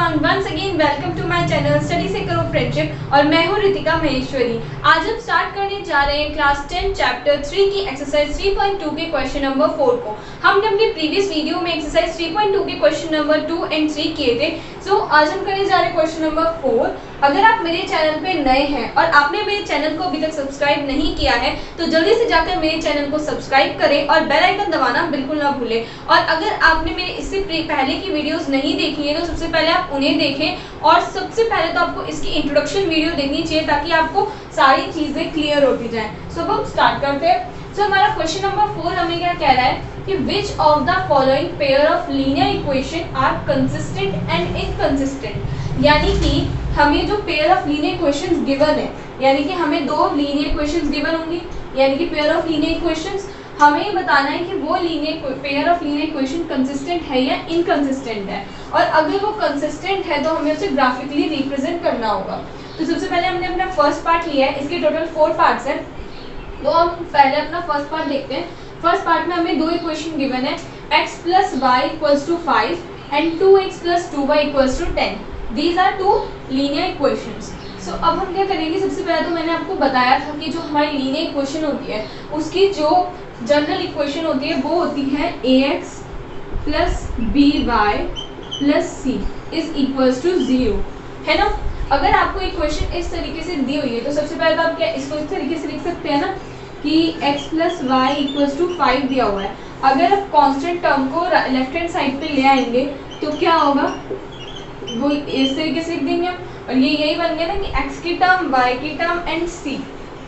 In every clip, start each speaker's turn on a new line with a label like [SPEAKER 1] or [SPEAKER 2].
[SPEAKER 1] Everyone, once again welcome to my channel study से करो friendship और मैं हूं रितिका महेश्वरी। आज हम स्टार्ट करने जा रहे हैं क्लास 10 चैप्टर 3 की एक्सरसाइज 3.2 के क्वेश्चन नंबर 4 को। हमने अपने प्रीवियस वीडियो में एक्सरसाइज 3.2 के क्वेश्चन नंबर 2 एंड 3 किए थे। सो आज हम करने जा रहे हैं क्वेश्चन नंबर 4। अगर आप मेरे चैनल पे नए हैं और आपने मेरे चैनल को अभी तक सब्सक्राइब नहीं किया है तो जल्दी से जाकर मेरे चैनल को सब्सक्राइब करें और बेल आइकन दबाना बिल्कुल ना भूलें। और अगर आपने मेरे इससे पहले की वीडियोस नहीं देखी है तो सबसे पहले आप उन्हें देखें और सबसे पहले तो आपको इसकी इंट्रोडक्शन वीडियो देखनी चाहिए ताकि आपको सारी चीजें क्लियर होती जाएं। सो अब हम स्टार्ट करते हैं। सो हमारा क्वेश्चन नंबर 4 हमें क्या कह रहा है कि which of the following pair of linear equation are consistent and inconsistent. यानी कि हमें जो pair of linear equations given है, यानी कि हमें दो लीनियर इक्वेशंस गिवन होंगी, यानी कि पेयर ऑफ लीनियर इक्वेशंस हमें ये बताना है कि वो linear pair of linear equation consistent है या इनकंसिस्टेंट है। और अगर वो कंसिस्टेंट है तो हमें उसे ग्राफिकली रिप्रेजेंट करना होगा। तो सबसे पहले हमने अपना फर्स्ट पार्ट लिया है, इसके टोटल 4 पार्ट्स हैं। तो हम पहले अपना फर्स्ट पार्ट देखते हैं। फर्स्ट पार्ट में हमें दो इक्वेशन गिवन है, x + y = 5 and 2x + 2y = 10। These are two linear equations. So अब हम क्या करेंगे, सबसे पहले तो मैंने आपको बताया था कि जो हमारी लीनियर इक्वेशन होती है उसकी जो जनरल इक्वेशन होती है वो होती है ax + by + c = 0, है ना। अगर आपको इक्वेशन इस तरीके से दी हुई है तो सबसे पहले तो आप क्या इसको इस तरीके से लिख सकते हैं ना कि x + y = 5 दिया हुआ है। अगर आप कांस्टेंट टर्म को लेफ्ट हैंड साइड पे ले आएंगे तो क्या होगा, वो इस तरीके से लिख देंगे और ये यही बन गया ना कि x की टर्म, y की टर्म एंड c,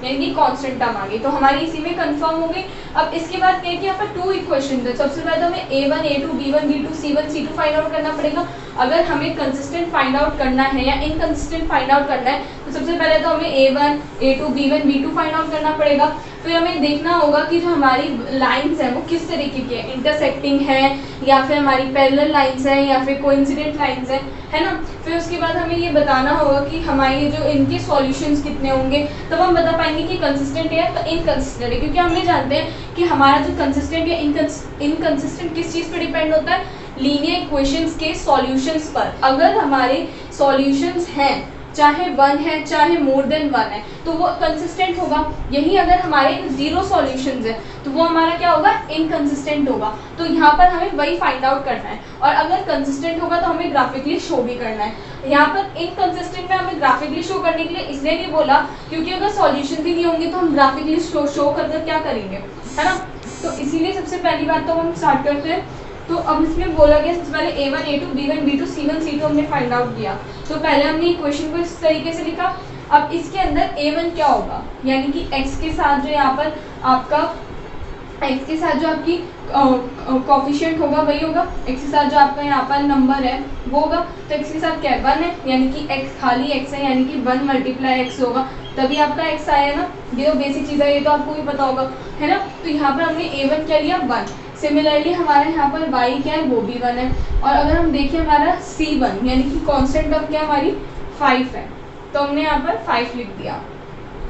[SPEAKER 1] यानी कि कांस्टेंट टर्म आ गई। तो हमारी इसी में कंफर्म हो गई। अब इसके बाद क्या है कि यहाँ पर 2 इक्वेशन है। सबसे पहले तो हमें a1 a2 b1 b2 c1 c2 find out करना पड़ेगा। अगर हमें कंसिस्टेंट फाइंड आउट करना है या इनकंसिस्टेंट फाइंड आउट करना है तो सबसे पहले तो हमें a1 a2 b1 b2 find out करना पड़ेगा। फिर हमें देखना होगा कि जो हमारी लाइंस हैं वो किस तरीके की है, इंटरसेक्टिंग है या फिर हमारी पैरेलल लाइंस हैं या फिर कोइंसिडेंट लाइंस हैं, है ना। फिर उसके बाद हमें ये बताना होगा कि हमारे जो इनके सॉल्यूशंस कितने होंगे, तब हम बता पाएंगे कि कंसिस्टेंट है तो इनकंसिस्टेंट है। क्योंकि हमने जानते हैं कि हमारा जो कंसिस्टेंट या इनकंसिस्टेंट किस चीज़ पर डिपेंड होता है, लीनियर इक्वेशंस के सॉल्यूशंस पर। अगर हमारे सॉल्यूशंस हैं चाहे 1 है चाहे मोर देन 1 है तो वो कंसिस्टेंट होगा। यही अगर हमारे 0 सॉल्यूशंस है तो वो हमारा क्या होगा, इनकंसिस्टेंट होगा। तो यहाँ पर हमें वही फाइंड आउट करना है। और अगर कंसिस्टेंट होगा तो हमें ग्राफिकली शो भी करना है। यहाँ पर इनकंसिस्टेंट में हमें ग्राफिकली शो करने के लिए इसलिए नहीं बोला क्योंकि अगर सॉल्यूशन ही नहीं होंगे तो हम ग्राफिकली शो कर क्या करेंगे, है ना। तो इसीलिए सबसे पहली बात तो हम स्टार्ट करते हैं। तो अब इसमें बोला गया सबसे पहले a1 a2 b1 b2 c1 c2 हमने फाइंड आउट किया। तो पहले हमने इक्वेशन को इस तरीके से लिखा। अब इसके अंदर a1 क्या होगा, यानी कि x के साथ जो यहाँ पर आपका x के साथ जो आपकी कोफिशिएंट होगा वही होगा, x के साथ जो आपका यहाँ पर नंबर है वो होगा। तो x के साथ क्या है, 1 है, यानी कि x खाली x है, यानी कि 1 × x होगा, तभी आपका x आया ना। ये तो बेसिक चीज़ है, ये तो आपको भी पता होगा, है ना। तो यहाँ पर हमने a1 क्या लिया, 1। सिमिलरली हमारे यहाँ पर y क्या है, वो भी 1 है। और अगर हम देखें हमारा c1 यानी कि कांस्टेंट टर्म क्या हमारी 5 है, तो हमने यहाँ पर 5 लिख दिया,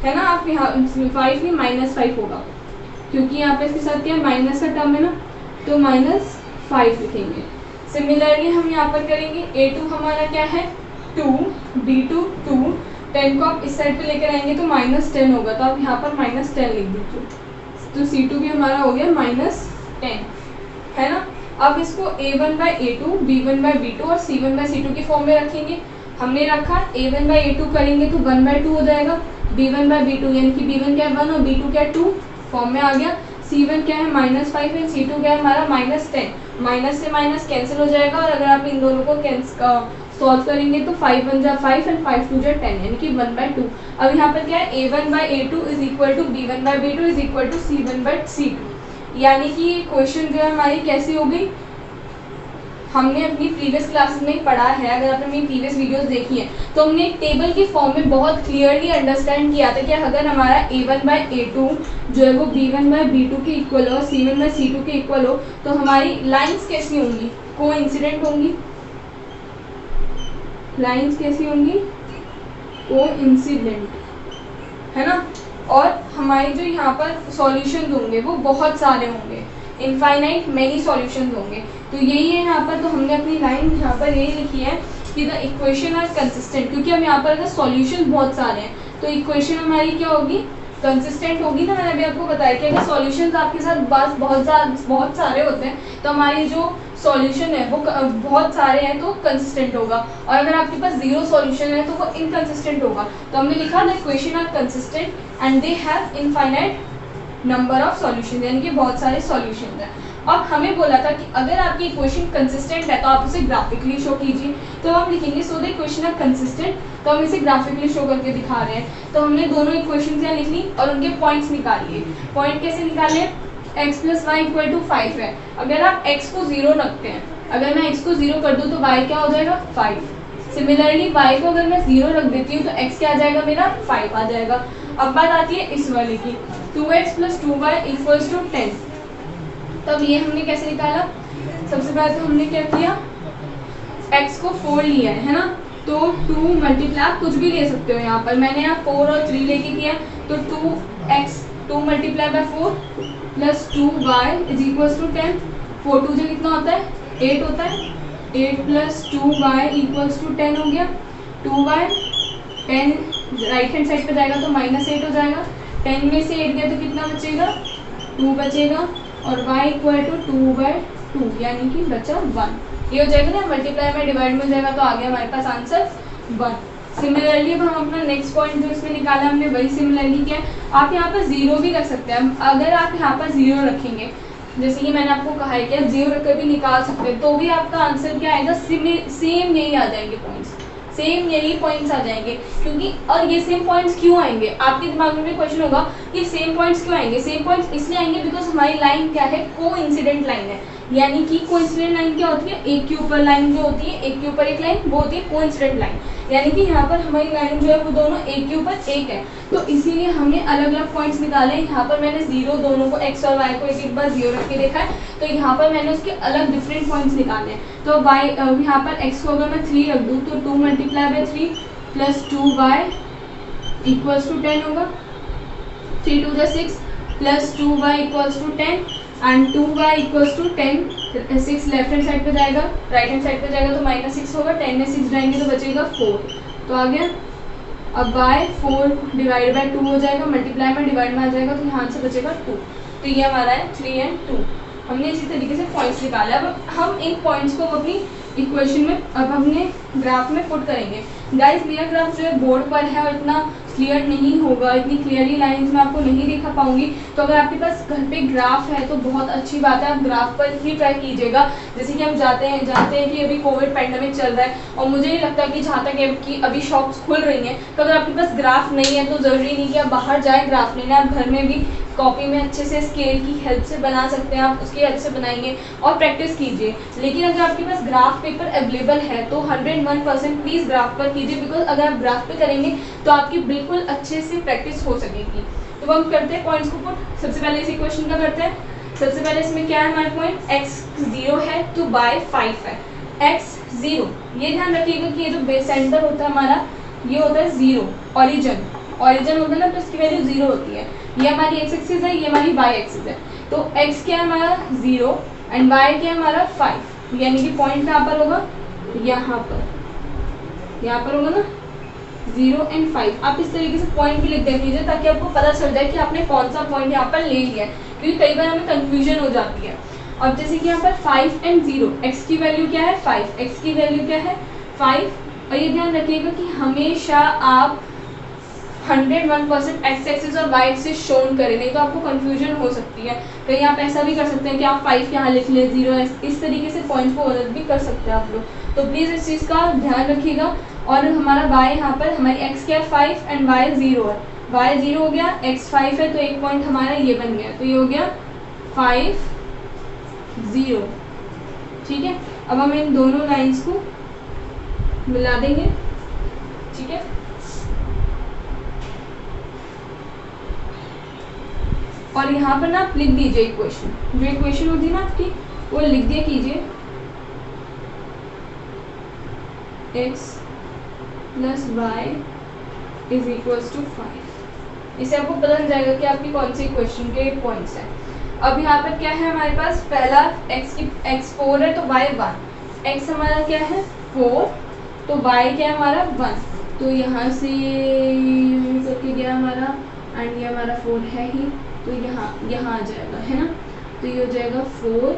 [SPEAKER 1] है ना। आप यहाँ 5 नहीं -5 होगा क्योंकि यहाँ पे इसके साथ क्या है, माइनस का टर्म है ना, तो -5 लिखेंगे। सिमिलरली हम यहाँ पर करेंगे a2 हमारा क्या है 2, b2 2, 10 को आप इस साइड पे लेकर आएंगे तो -10 होगा, तो आप यहाँ पर -10 लिख दीजिए। तो c2 भी हमारा हो गया -10, है ना। अब इसको a1/a2 b1/b2 और c1/c2 की फॉर्म में रखेंगे। हमने रखा a1/a2 करेंगे तो 1/2 हो जाएगा, b1/b2 यानी कि b1 क्या है 1 और b2 क्या है 2, फॉर्म में आ गया। c1 क्या है -5 है, c2 क्या है हमारा -10, माइनस से माइनस कैंसिल हो जाएगा। और अगर आप इन दोनों को सॉल्व करेंगे तो 5 × 1 = 5 एंड 5 × 2 = 10, यानी कि 1/2। अब यहाँ पर क्या है a1/a2 = b1/b2 = c1/c2, यानी कि क्वेश्चन जो है हमारी कैसी हो गई, हमने अपनी प्रीवियस क्लासेस में पढ़ा है। अगर आपने मेरी प्रीवियस वीडियोस देखी हैं तो हमने एक टेबल की फॉर्म में बहुत क्लियरली अंडरस्टैंड किया था कि अगर हमारा a1/a2 जो है वो b1/b2 के इक्वल हो, c1/c2 के इक्वल हो, तो हमारी लाइंस कैसी होंगी, कोइंसिडेंट होंगी। लाइंस कैसी होंगी, कोइंसिडेंट, है ना। और हमारे जो यहाँ पर सॉल्यूशंस होंगे वो बहुत सारे होंगे, इनफाइनाइट मैनी सॉल्यूशंस होंगे। तो यही है यहाँ पर, तो हमने अपनी लाइन यहाँ पर यही लिखी है कि द इक्वेशन आर कंसिस्टेंट, क्योंकि हम यहाँ पर अगर सॉल्यूशन बहुत सारे हैं तो इक्वेशन हमारी क्या होगी, कंसिस्टेंट होगी ना। मैंने अभी आपको बताया कि अगर सॉल्यूशंस आपके साथ बस बहुत सारे होते हैं तो हमारी जो सॉल्यूशन है वो बहुत सारे हैं तो कंसिस्टेंट होगा, और अगर आपके पास जीरो सॉल्यूशन है तो वो इनकंसिस्टेंट होगा। तो हमने लिखा the equation are consistent and they have infinite number of solution, यानी कि बहुत सारे सॉल्यूशन हैं। अब हमें बोला था कि अगर आपकी इक्वेशन कंसिस्टेंट है तो आप उसे ग्राफिकली शो कीजिए, तो हम लिखेंगे so the equation are consistent, तो हम इसे ग्राफिकली शो करके दिखा रहे हैं। तो हमने दोनों इक्वेशन यहाँ लिख ली और उनके पॉइंट्स निकाल लिए। पॉइंट कैसे निकाले, x plus y equal to 5 है। अगर आप x को 0 रखते हैं, अगर मैं x को 0 कर दूँ तो y क्या हो जाएगा 5। सिमिलरली y को अगर मैं 0 रख देती हूँ तो x क्या आ जाएगा मेरा 5 आ जाएगा। अब बात आती है इस वाले की, 2x plus 2y equals to 10। तब ये हमने कैसे निकाला, सबसे पहले तो हमने क्या किया, x को 4 लिया है ना, तो 2 मल्टीप्लाई, आप कुछ भी ले सकते हो यहाँ पर, मैंने यहाँ 4 और 3 लेके किया, तो 2x 2 multiply by 4 plus 2y is equals to 10। 4 2 जो कितना होता है 8 होता है, 8 प्लस 2y इक्वल्स टू 10 हो गया। 2y 10 राइट हैंड साइड पे जाएगा तो -8 हो जाएगा, 10 में से 8 गया तो कितना बचेगा 2 बचेगा, और y इक्वल टू 2/2 यानी कि बचा 1। ये हो जाएगा ना, मल्टीप्लाई में डिवाइड में हो जाएगा तो आ गया हमारे पास आंसर 1। सिमिलरली अब हम अपना नेक्स्ट पॉइंट जो इसमें निकाला हमने वही सिमिलरली क्या है, आप यहाँ पर 0 भी रख सकते हैं। अगर आप यहाँ पर 0 रखेंगे, जैसे कि मैंने आपको कहा है कि आप 0 रख कर भी निकाल सकते हैं, तो भी आपका आंसर क्या आएगा, सेम यही आ जाएंगे पॉइंट्स, सेम यही पॉइंट्स आ जाएंगे। क्योंकि और ये सेम पॉइंट्स क्यों आएंगे, आपके दिमाग में भी क्वेश्चन होगा कि सेम पॉइंट्स क्यों आएंगे। सेम पॉइंट्स इसलिए आएंगे बिकॉज हमारी लाइन क्या है, कोइंसिडेंट लाइन है। यानी कि कोइंसिडेंट लाइन क्या होती है, एक के ऊपर लाइन जो होती है, एक के ऊपर एक लाइन, वो होती है कोइंसिडेंट लाइन। यानी कि यहाँ पर हमारी लाइन जो है वो दोनों एक के ऊपर एक है, तो इसीलिए हमने अलग अलग पॉइंट्स निकाले। यहाँ पर मैंने 0 दोनों को x और y को एक एक बार 0 रख के देखा है, तो यहाँ पर मैंने उसके अलग डिफरेंट पॉइंट्स निकाले हैं। तो y यहाँ पर x को अगर मैं 3 रख दूँ तो 2 multiply by 3 plus 2y equals to 10 होगा। 3 2 6 plus 2y equals to 10 and 2y equals to 10। 6 left hand side पे जाएगा, राइट हैंड साइड पे जाएगा तो -6 होगा, 10 में 6 जाएंगे तो बचेगा 4, तो आ गया। अब बाय 4 डिवाइड बाय 2 हो जाएगा, मल्टीप्लाई में डिवाइड में आ जाएगा तो यहाँ से बचेगा 2, तो ये हमारा है 3 एंड 2। हमने इसी तरीके से पॉइंट्स निकाला। अब हम इन पॉइंट्स को अपनी इक्वेशन में अब हमने ग्राफ में पुट करेंगे। गाइस मेरा ग्राफ जो है बोर्ड पर है और इतना क्लियर नहीं होगा, इतनी क्लियरली लाइंस मैं आपको नहीं दिखा पाऊंगी, तो अगर आपके पास घर पे ग्राफ है तो बहुत अच्छी बात है, आप ग्राफ पर ही ट्राई कीजिएगा। जैसे कि हम जानते हैं कि अभी कोविड पैंडेमिक चल रहा है और मुझे नहीं लगता कि जहाँ तक कि अभी शॉप्स खुल रही हैं, तो अगर आपके पास ग्राफ नहीं है तो ज़रूरी नहीं कि आप बाहर जाएँ ग्राफ लेने, आप घर में भी कॉपी में अच्छे से स्केल की हेल्प से बना सकते हैं, आप उसकी हेल्प से बनाएंगे और प्रैक्टिस कीजिए। लेकिन अगर आपके पास ग्राफ पेपर अवेलेबल है तो 101% प्लीज़ ग्राफ पर कीजिए, बिकॉज अगर आप ग्राफ पे करेंगे तो आपकी बिल्कुल अच्छे से प्रैक्टिस हो सकेगी। तो हम करते हैं पॉइंट्स को पुट। सबसे पहले इस इक्वेशन का करते हैं। सबसे पहले इसमें क्या है हमारे पॉइंट, x 0 है तो y 5 है। x 0, ये ध्यान रखिएगा कि ये जो सेंटर होता है हमारा ये होता है 0, ऑरिजिन होता है ना, तो इसकी वैल्यू 0 होती है। ये हमारी x एक्सिस है, ये हमारी y एक्सिस है। तो x क्या है हमारा 0 एंड y क्या है हमारा 5, यानी कि पॉइंट कहाँ पर होगा, यहाँ पर होगा ना 0 एंड 5। आप इस तरीके से पॉइंट भी लिख दे दीजिए ताकि आपको पता चल जाए कि आपने कौन सा पॉइंट यहाँ पर ले लिया है, क्योंकि कई बार हमें कंफ्यूजन हो जाती है। अब जैसे कि यहाँ पर 5 एंड 0, x की वैल्यू क्या है 5, x की वैल्यू क्या है 5, और ये ध्यान रखिएगा कि हमेशा आप 101% एक्स एक्सिस और वाई एक्सिस शोन करें, नहीं तो आपको कंफ्यूजन हो सकती है। कहीं आप ऐसा भी कर सकते हैं कि आप 5 यहाँ लिख लें, 0 इस तरीके से पॉइंट्स को गलत भी कर सकते हैं आप लोग। तो प्लीज़ इस चीज़ का ध्यान रखिएगा। और हमारा y यहाँ पर हमारी x क्या है 5 एंड y 0 है, y 0 हो गया, x 5 है तो एक पॉइंट हमारा ये बन गया, तो ये हो गया 5 0। ठीक है, अब हम इन दोनों लाइंस को मिला देंगे। ठीक है, और यहाँ पर ना आप लिख दीजिए इक्वेशन, जो इक्वेशन होती है ना आपकी वो लिख दिया कीजिए, x plus y is equals to 5। इससे आपको पता चल जाएगा कि आपकी कौन सी इक्वेशन के पॉइंट्स हैं। अब यहाँ पर क्या है हमारे पास, पहला x 4 है तो y 1, x हमारा क्या है 4, तो y क्या है हमारा 1, तो यहाँ से करके गया हमारा एंड ये हमारा 4 है ही, तो यहाँ आ जाएगा, है ना। तो ये हो जाएगा 4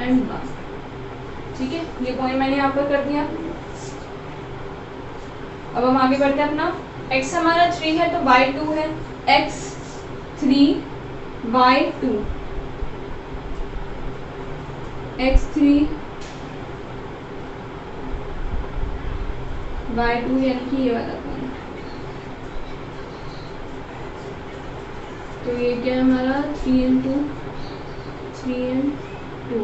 [SPEAKER 1] एंड 1, ठीक है। ये पॉइंट मैंने यहाँ पर कर दिया। अब हम आगे बढ़ते हैं अपना। x हमारा 3 है तो y 2 है, x 3 y 2, x 3 y 2 यानी कि ये वाला पॉइंट। तो ये क्या है हमारा 3 and 2।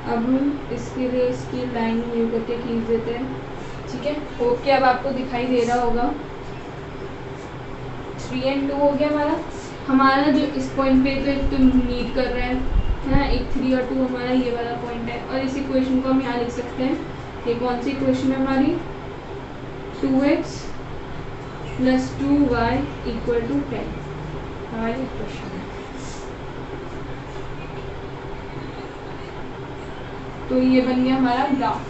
[SPEAKER 1] अब हम इसके लिए इसकी लाइन न्यू करके खींच देते हैं, ठीक है। होप कि अब आपको दिखाई दे रहा होगा। 3 and 2 हो गया हमारा जो इस पॉइंट पे तो मीट कर रहा है ना, एक 3 और 2 हमारा ये वाला पॉइंट है। और इस इक्वेशन को हम यहाँ लिख सकते हैं। ये कौन सी इक्वेशन है हमारी, 2x + 2y = 10 हमारी इक्वेशन है। तो ये बन गया हमारा ग्राफ।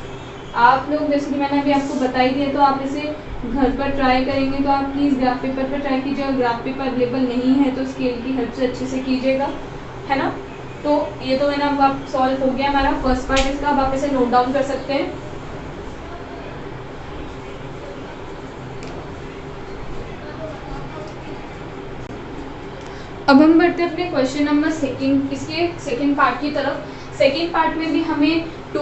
[SPEAKER 1] आप लोग जैसे कि मैंने अभी आपको बता ही दिया, तो आप इसे घर पर ट्राई करेंगे तो आप प्लीज़ ग्राफ पेपर पर ट्राई कीजिए। और ग्राफ पेपर अवेलेबल नहीं है तो स्केल की हेल्प से अच्छे से कीजिएगा, है ना। तो ये तो मैंने अब सॉल्व हो गया हमारा फर्स्ट पार्ट इसका। अब आप इसे नोट डाउन कर सकते हैं। अब हम बढ़ते हैं अपने क्वेश्चन नंबर इसके सेकेंड पार्ट की तरफ। सेकेंड पार्ट में भी हमें टू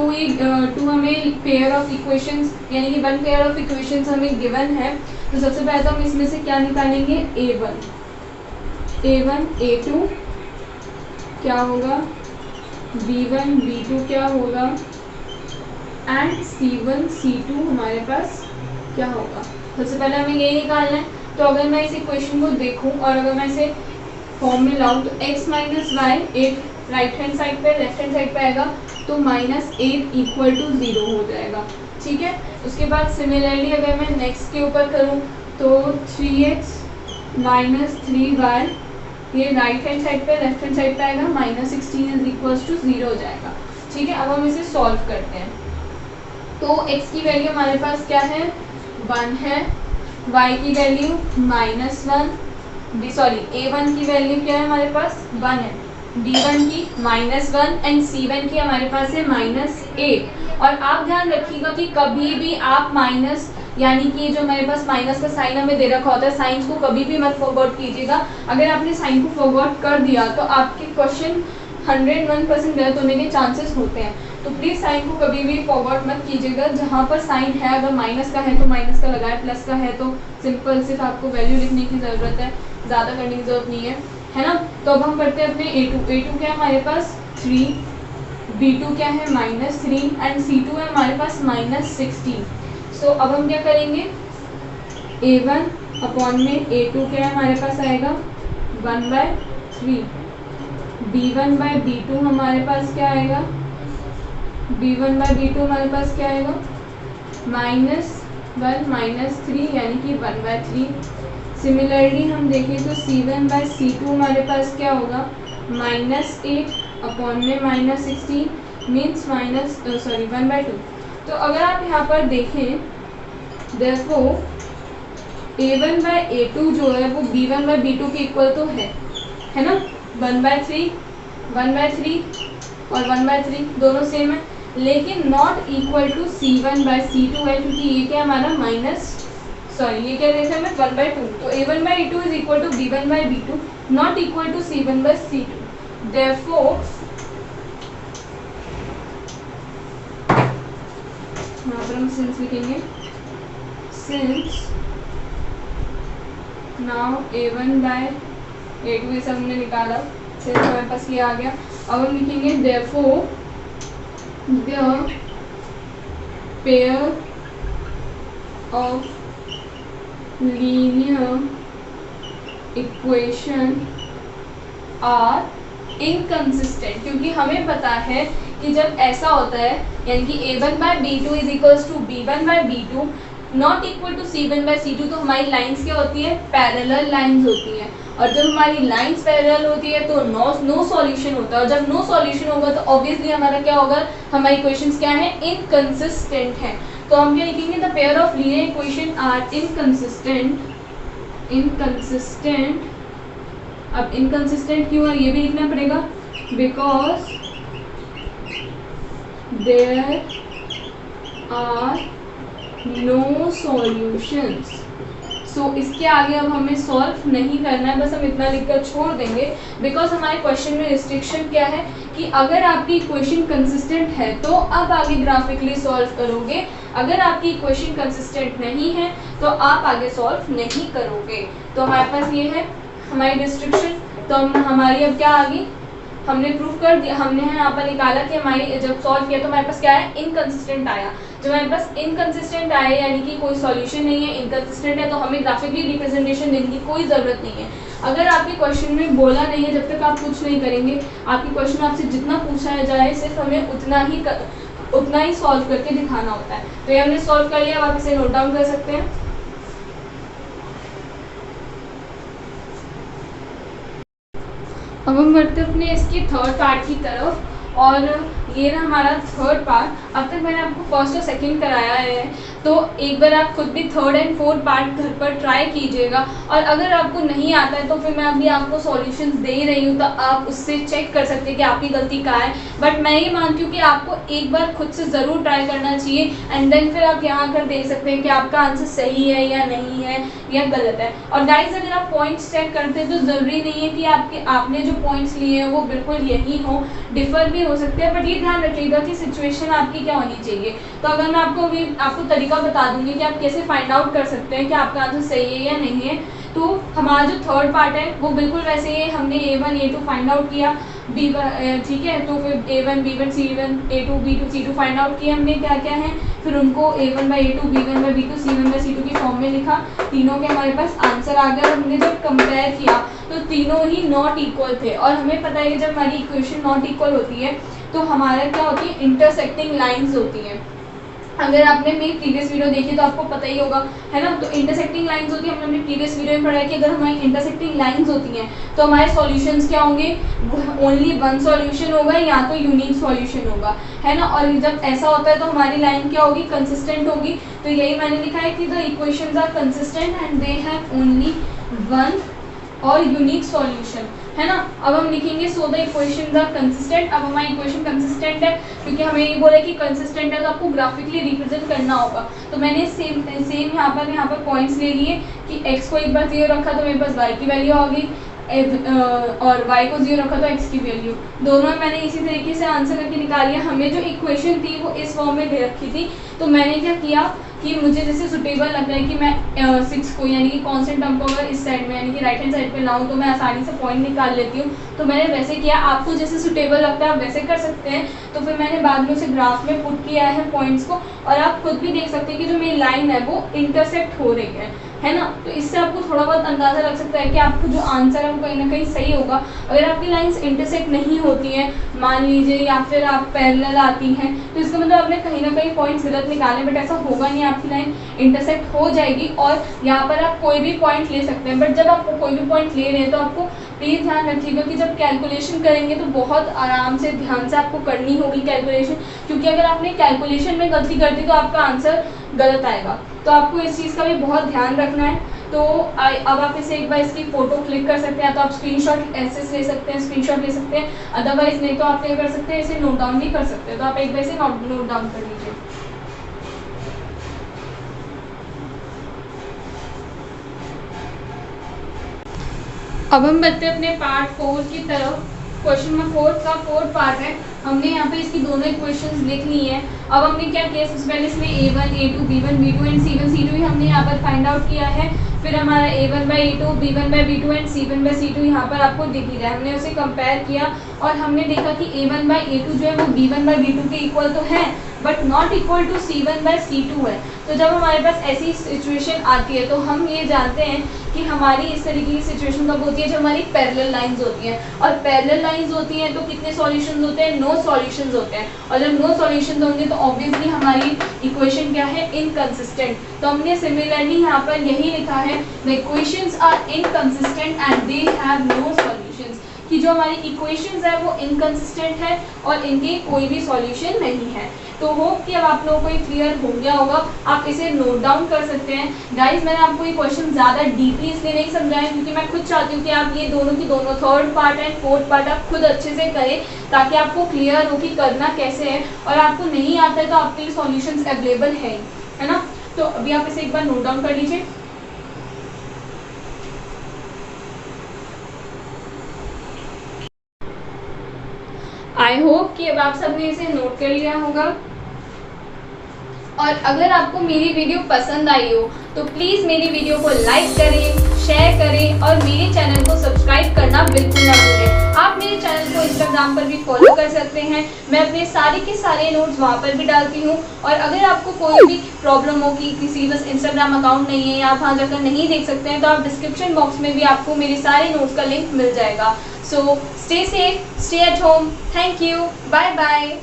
[SPEAKER 1] हमें पेयर ऑफ इक्वेशंस यानी कि 1 पेयर ऑफ इक्वेशंस हमें गिवन है। तो सबसे पहले तो हम इसमें से क्या निकालेंगे, a1 a2 क्या होगा, b1 b2 क्या होगा एंड c1 c2 हमारे पास क्या होगा। सबसे पहले हमें ये निकालना है। तो अगर मैं इस इक्वेशन को देखूं और अगर मैं इसे फॉर्म में लाऊं तो x - y 8 right hand side पे लेफ्ट हैंड साइड पे आएगा, तो -8 = 0 हो जाएगा, ठीक है। उसके बाद सिमिलरली अगर मैं नेक्स्ट के ऊपर करूं तो 3x - 3y ये राइट हैंड साइड पे लेफ्ट हैंड साइड पे आएगा, -16 = 0 हो जाएगा, ठीक है। अब हम इसे सॉल्व करते हैं। तो x की वैल्यू हमारे पास क्या है, 1 है, y की वैल्यू -1 a1 की वैल्यू क्या है हमारे पास 1 है, b1 की -1 एंड c1 की हमारे पास है -8। और आप ध्यान रखिएगा कि कभी भी आप माइनस यानी कि जो हमारे पास माइनस का साइन हमें दे रखा होता है, साइंस को कभी भी मत फॉरवर्ड कीजिएगा। अगर आपने साइन को फॉरवर्ड कर दिया तो आपके क्वेश्चन 101% गलत होने के चांसेस होते हैं। तो प्लीज़ साइन को कभी भी फॉरवर्ड मत कीजिएगा। जहाँ पर साइन है अगर माइनस का है तो माइनस का लगाए, प्लस का है तो सिंपल सिर्फ आपको वैल्यू लिखने की ज़रूरत है, ज़्यादा करने की ज़रूरत नहीं है ना। तो अब हम पढ़ते हैं अपने a2 क्या है हमारे पास 3, b2 क्या है -3 एंड c2 है हमारे पास -16। सो अब हम क्या करेंगे, a1 में a2 क्या है हमारे पास आएगा 1/3, b1/b2 हमारे पास क्या आएगा, b1/b2 हमारे पास क्या आएगा -1 - 3 यानी कि 1/3। सिमिलरली हम देखें तो c1/c2 हमारे पास क्या होगा -8 में -16 मीन्स 1/2। तो अगर आप यहाँ पर देखें therefore a1/a2 जो है वो b1/b2 के इक्वल तो है ना, 1/3 और 1/3 दोनों सेम है, लेकिन नॉट इक्वल टू c1/c2 है क्योंकि ये क्या हमारा ये क्या देखा है 1/2। तो a1/a2 is equal to b1/b2 not equal to c1/c2। therefore यहाँ पर हम सिंस लिखेंगे, सिंस नाउ a1/a2 ये सब हमने निकाला, सिंस हमारे पास ये आ गया। अब हम लिखेंगे therefore the pair of linear equation are inconsistent। क्योंकि हमें पता है कि जब ऐसा होता है यानी कि a1/b2 is equals to b1/b2 not equal to c1/c2 तो हमारी लाइंस क्या होती है, पैरेलल लाइंस होती हैं। और जब हमारी लाइंस पैरेलल होती है तो नो सॉल्यूशन होता है। और जब नो सॉल्यूशन होगा तो ऑब्वियसली हमारा क्या होगा, हमारी इक्वेशंस क्या है, इनकंसिस्टेंट हैं। तो हम क्या लिखेंगे, the pair of linear equation are inconsistent. अब इनकंसिस्टेंट क्यों है ये भी लिखना पड़ेगा, because there are no solutions. So इसके आगे अब हमें सॉल्व नहीं करना है, बस हम इतना लिखकर छोड़ देंगे, बिकॉज हमारे क्वेश्चन में रिस्ट्रिक्शन क्या है कि अगर आपकी इक्वेशन कंसिस्टेंट है तो आप आगे ग्राफिकली सॉल्व करोगे, अगर आपकी इक्वेशन कंसिस्टेंट नहीं है तो आप आगे सॉल्व नहीं करोगे। तो हमारे पास ये है हमारी रिस्ट्रिक्शन। तो हमारी अब क्या आ गई, हमने प्रूव कर दिया, हमने यहाँ पर निकाला कि हमारी जब सॉल्व किया तो हमारे पास क्या है, इनकंसिस्टेंट आया। जब हमारे पास इनकंसिस्टेंट आए यानी कि कोई सॉल्यूशन नहीं है, इनकंसिस्टेंट है, तो हमें ग्राफिकली रिप्रेजेंटेशन देने की कोई ज़रूरत नहीं है। अगर आपके क्वेश्चन में बोला नहीं है, जब तक आप कुछ नहीं करेंगे, आपकी क्वेश्चन आपसे जितना पूछा जाए सिर्फ हमें उतना ही सॉल्व करके दिखाना होता है। तो ये हमने सॉल्व कर लिया, आप इसे नोट डाउन कर सकते हैं। अब हम बढ़ते अपने इसकी थर्ड पार्ट की तरफ, और ये ना हमारा थर्ड पार्ट। अब तक मैंने आपको फर्स्ट और सेकंड कराया है, तो एक बार आप खुद भी थर्ड एंड फोर्थ पार्ट घर पर ट्राई कीजिएगा, और अगर आपको नहीं आता है तो फिर मैं अभी आपको सॉल्यूशंस दे रही हूँ, तो आप उससे चेक कर सकते हैं कि आपकी गलती कहाँ है। बट मैं ये मानती हूँ कि आपको एक बार खुद से ज़रूर ट्राई करना चाहिए, एंड देन फिर आप यहाँ कर देख सकते हैं कि आपका आंसर सही है या नहीं है या गलत है। और गाइज अगर आप पॉइंट्स चेक करते हैं तो ज़रूरी नहीं है कि आपने जो पॉइंट्स लिए हैं वो बिल्कुल यही हो, डिफर भी हो सकते हैं, बट ये ध्यान रखिएगा कि सिचुएशन आपकी क्या होनी चाहिए। तो अगर मैं आपको तरीका बता दूंगी कि आप कैसे फाइंड आउट कर सकते हैं कि आपका आंसर सही है या नहीं है। तो हमारा जो थर्ड पार्ट है वो बिल्कुल वैसे ही, हमने A1 A2 फाइंड आउट किया, B1 ठीक है, तो फिर A1 B1 C1 A2 B2 C2 find out किया हमने क्या क्या है, फिर उनको A1/A2 B1/B2 C1/C2 की फॉर्म में लिखा, तीनों के हमारे पास आंसर आ गया। हमने जब कंपेयर किया तो तीनों ही नॉट इक्वल थे, और हमें पता है कि जब हमारी इक्वेशन नॉट इक्वल होती है तो हमारा क्या होती है, इंटरसेक्टिंग लाइन्स होती हैं। अगर आपने मेरी प्रीवियस वीडियो देखी तो आपको पता ही होगा, है ना। तो इंटरसेक्टिंग लाइंस होती है, हमने अपनी प्रीवियस वीडियो में पढ़ा है कि अगर हमारी इंटरसेक्टिंग लाइंस होती हैं तो हमारे सॉल्यूशंस क्या होंगे, ओनली वन सॉल्यूशन होगा या तो यूनिक सॉल्यूशन होगा, है ना। और जब ऐसा होता है तो हमारी लाइन क्या होगी, कंसिस्टेंट होगी। तो यही मैंने लिखा है कि the equations are consistent and they have only one और यूनिक सॉल्यूशन, है ना। अब हम लिखेंगे so the equations are consistent. अब हमारी इक्वेशन कंसिस्टेंट है क्योंकि हमें ये बोला कि कंसिस्टेंट है तो आपको ग्राफिकली रिप्रेजेंट करना होगा। तो मैंने सेम यहाँ पर पॉइंट्स ले लिए कि x को एक बार 0 रखा तो मेरे पास y की वैल्यू आ गई, और y को 0 रखा तो x की वैल्यू, दोनों मैंने इसी तरीके से आंसर करके निकाल लिया। हमें जो इक्वेशन थी वो इस फॉर्म में दे रखी थी, तो मैंने क्या किया कि मुझे जैसे सुटेबल लग रहा है कि मैं 6 को यानी कि कॉन्स्टेंट टर्म को अगर इस साइड में यानी कि राइट हैंड साइड पे लाऊं तो मैं आसानी से पॉइंट निकाल लेती हूँ। तो मैंने वैसे किया, आपको जैसे सुटेबल लगता है आप वैसे कर सकते हैं। तो फिर मैंने बाद में उसे ग्राफ में पुट किया है पॉइंट्स को, और आप खुद भी देख सकते हैं कि जो मेरी लाइन है वो इंटरसेक्ट हो रही है ना। तो इससे आपको थोड़ा बहुत अंदाज़ा लग सकता है कि आपको जो आंसर है वो कहीं ना कहीं सही होगा। अगर आपकी लाइंस इंटरसेक्ट नहीं होती हैं मान लीजिए, या फिर आप पैरेलल आती हैं, तो इसका मतलब आपने कहीं ना कहीं पॉइंट्स गलत निकाले, बट ऐसा होगा नहीं, आपकी लाइन इंटरसेक्ट हो जाएगी और यहाँ पर आप कोई भी पॉइंट ले सकते हैं। बट जब आप कोई भी पॉइंट ले रहे हैं तो आपको प्लीज़ ध्यान रखिएगा कि जब कैलकुलेशन करेंगे तो बहुत आराम से ध्यान से आपको करनी होगी कैलकुलेशन, क्योंकि अगर आपने कैलकुलेशन में गलती कर दी तो आपका आंसर गलत आएगा। तो आपको इस चीज़ का भी बहुत ध्यान रखना है। तो अब आप इसे एक बार इसकी फ़ोटो क्लिक कर सकते हैं, तो आप स्क्रीनशॉट ऐसे ले सकते हैं, स्क्रीनशॉट ले सकते हैं, अदरवाइज नहीं तो आप क्या कर सकते हैं, इसे नोट डाउन भी कर सकते हैं। तो आप एक बार इसे नोट डाउन कर लीजिए। अब हम बढ़ते हैं अपने पार्ट 4 की तरफ। क्वेश्चन नंबर 4 का 4th पार्ट है। हमने यहाँ पे इसकी दोनों इक्वेशंस लिख ली हैं। अब हमने क्या किया, सबसे पहले इसमें A1 A2 B1 B2 and C1 C2 ही हमने यहाँ पर फाइंड आउट किया है। फिर हमारा A1/A2 B1/B2 एंड C1/C2 यहाँ पर आपको दिख ही रहा है। हमने उसे कंपेयर किया और हमने देखा कि A1/A2 जो है वो B1/B2 के इक्वल तो है, but not equal to C1/C2 है। तो जब हमारे पास ऐसी सिचुएशन आती है तो हम ये जानते हैं कि हमारी इस तरीके की सिचुएशन कब होती है, जब हमारी पैरेलल लाइंस होती हैं। और पैरेलल लाइंस होती हैं तो कितने सॉल्यूशंस होते हैं, नो सॉल्यूशंस होते हैं। और जब नो सॉल्यूशंस होंगे तो ऑब्वियसली हमारी इक्वेशन क्या है, इनकंसिस्टेंट। तो हमने सिमिलरली यहाँ पर यही लिखा है, the equations are inconsistent and they have no solutions, कि जो हमारी इक्वेशंस है वो इनकंसिस्टेंट है और इनके कोई भी सॉल्यूशन नहीं है। तो होप कि अब आप लोगों को ये क्लियर हो गया होगा। आप इसे नोट डाउन कर सकते हैं। गाइज मैंने आपको ये क्वेश्चन ज़्यादा डीपली इसलिए नहीं समझाया क्योंकि मैं खुद चाहती हूँ कि आप ये दोनों की दोनों third part and fourth part आप खुद अच्छे से करें ताकि आपको क्लियर हो कि करना कैसे है, और आपको नहीं आता है तो आपके लिए सॉल्यूशंस अवेलेबल है ना। तो अभी आप इसे एक बार नोट डाउन कर लीजिए। आई होप कि अब आप सबने इसे नोट कर लिया होगा। और अगर आपको मेरी वीडियो पसंद आई हो तो प्लीज़ मेरी वीडियो को लाइक करें, शेयर करें और मेरे चैनल को सब्सक्राइब करना बिल्कुल ना भूलें। आप मेरे चैनल को इंस्टाग्राम पर भी फॉलो कर सकते हैं। मैं अपने सारे के सारे नोट्स वहाँ पर भी डालती हूँ। और अगर आपको कोई भी प्रॉब्लम हो कि किसी बस इंस्टाग्राम अकाउंट नहीं है या आप वहाँ जाकर नहीं देख सकते हैं तो आप डिस्क्रिप्शन बॉक्स में भी आपको मेरे सारे नोट्स का लिंक मिल जाएगा। So stay safe, stay at home. Thank you, bye bye.